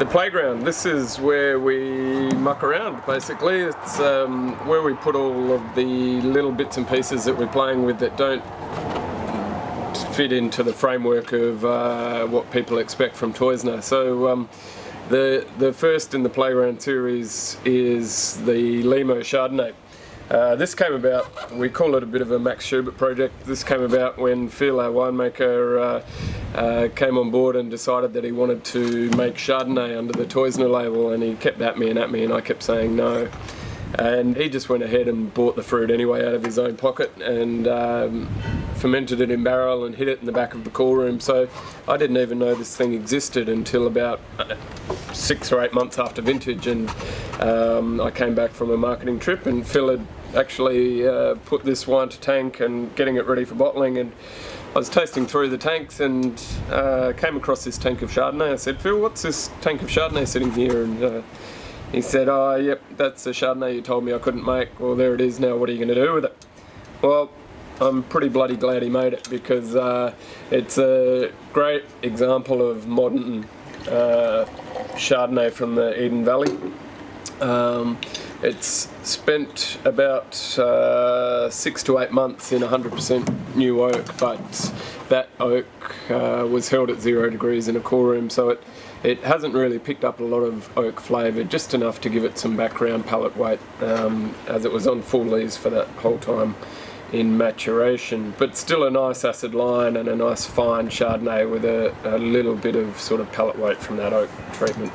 The playground, this is where we muck around basically. It's where we put all of the little bits and pieces that we're playing with that don't fit into the framework of what people expect from Toysner. So the first in the playground series is the Lehmo Chardonnay. This came about, we call it a bit of a Max Schubert project. This came about when Phil, our winemaker, came on board and decided that he wanted to make Chardonnay under the Toysner label, and he kept at me and I kept saying no. And he just went ahead and bought the fruit anyway out of his own pocket and fermented it in barrel and hid it in the back of the cool room. So I didn't even know this thing existed until about 6 or 8 months after vintage, and I came back from a marketing trip and Phil had actually put this wine to tank and getting it ready for bottling, and I was tasting through the tanks and came across this tank of Chardonnay. I said, Phil, what's this tank of Chardonnay sitting here? And he said, oh yep, that's the Chardonnay you told me I couldn't make. Well, there it is now, what are you going to do with it? Well, I'm pretty bloody glad he made it, because it's a great example of modern Chardonnay from the Eden Valley. It's spent about 6 to 8 months in 100% new oak, but that oak was held at 0 degrees in a cool room, so it hasn't really picked up a lot of oak flavour, just enough to give it some background palate weight, as it was on full lees for that whole time in maturation. But still a nice acid line and a nice fine Chardonnay with a little bit of sort of palate weight from that oak treatment.